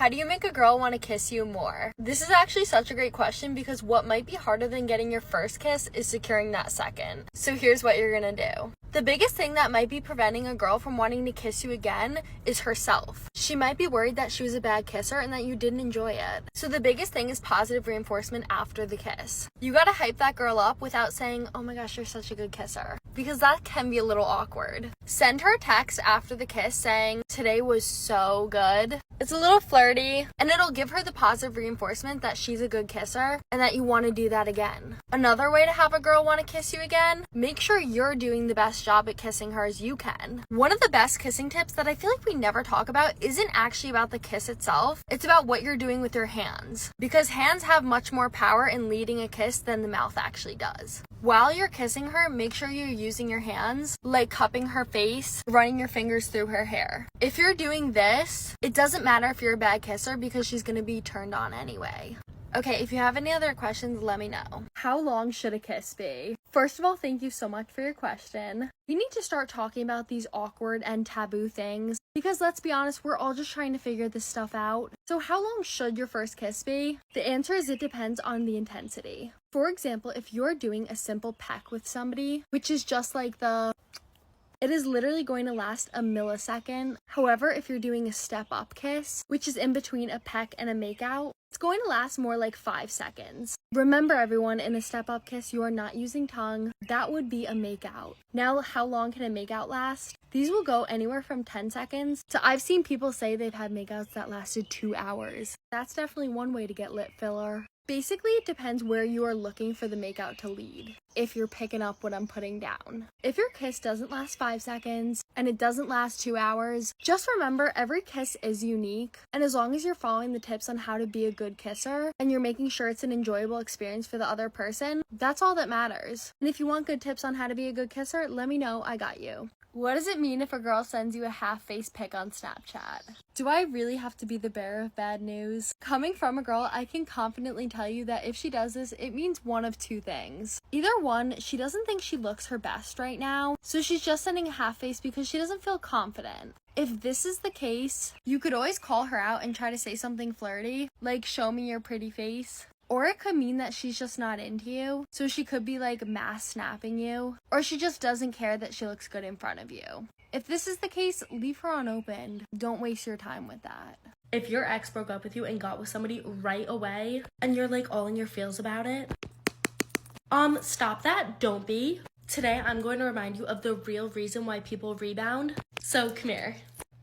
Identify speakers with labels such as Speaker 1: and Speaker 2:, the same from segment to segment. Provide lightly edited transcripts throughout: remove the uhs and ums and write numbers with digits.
Speaker 1: How do you make a girl want to kiss you more? This is actually such a great question because what might be harder than getting your first kiss is securing that second. So here's what you're gonna do. The biggest thing that might be preventing a girl from wanting to kiss you again is herself. She might be worried that she was a bad kisser and that you didn't enjoy it. So the biggest thing is positive reinforcement after the kiss. You gotta hype that girl up without saying, oh my gosh, you're such a good kisser, because that can be a little awkward. Send her a text after the kiss saying, today was so good. It's a little flirty, and it'll give her the positive reinforcement that she's a good kisser and that you want to do that again. Another way to have a girl want to kiss you again, make sure you're doing the best job at kissing her as you can. One of the best kissing tips that I feel like we never talk about isn't actually about the kiss itself, it's about what you're doing with your hands. Because hands have much more power in leading a kiss than the mouth actually does. While you're kissing her, make sure you're using your hands, like cupping her face, running your fingers through her hair. If you're doing this, it doesn't matter if you're a bad kisser because she's gonna be turned on anyway. Okay, if you have any other questions, let me know. How long should a kiss be? First of all, thank you so much for your question. We need to start talking about these awkward and taboo things because let's be honest, we're all just trying to figure this stuff out. So how long should your first kiss be? The answer is it depends on the intensity. For example, if you're doing a simple peck with somebody, which is just like it is literally going to last a millisecond. However, if you're doing a step-up kiss, which is in between a peck and a makeout, it's going to last more like 5 seconds. Remember everyone, in a step-up kiss, you are not using tongue. That would be a makeout. Now, how long can a makeout last? These will go anywhere from 10 seconds to I've seen people say they've had makeouts that lasted 2 hours. That's definitely one way to get lip filler. Basically, it depends where you are looking for the makeout to lead, if you're picking up what I'm putting down. If your kiss doesn't last 5 seconds and it doesn't last 2 hours, just remember every kiss is unique, and as long as you're following the tips on how to be a good kisser and you're making sure it's an enjoyable experience for the other person, that's all that matters. And if you want good tips on how to be a good kisser, let me know, I got you. What does it mean if a girl sends you a half-face pic on Snapchat? Do I really have to be the bearer of bad news? Coming from a girl, I can confidently tell you that if she does this, it means one of two things. Either one, she doesn't think she looks her best right now, so she's just sending a half-face because she doesn't feel confident. If this is the case, you could always call her out and try to say something flirty, like show me your pretty face. Or it could mean that she's just not into you, so she could be like mass snapping you, or she just doesn't care that she looks good in front of you. If this is the case, leave her unopened. Don't waste your time with that. If your ex broke up with you and got with somebody right away, and you're like all in your feels about it, stop that, don't be. Today, I'm going to remind you of the real reason why people rebound. So come here.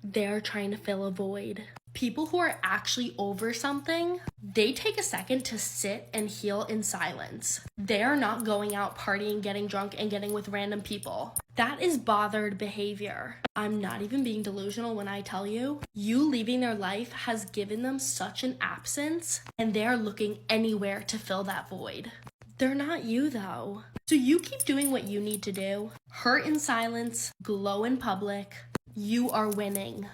Speaker 1: They're trying to fill a void. People who are actually over something, they take a second to sit and heal in silence. They are not going out partying, getting drunk, and getting with random people. That is bothered behavior. I'm not even being delusional when I tell you, you leaving their life has given them such an absence, and they are looking anywhere to fill that void. They're not you though. So you keep doing what you need to do. Hurt in silence, glow in public. You are winning.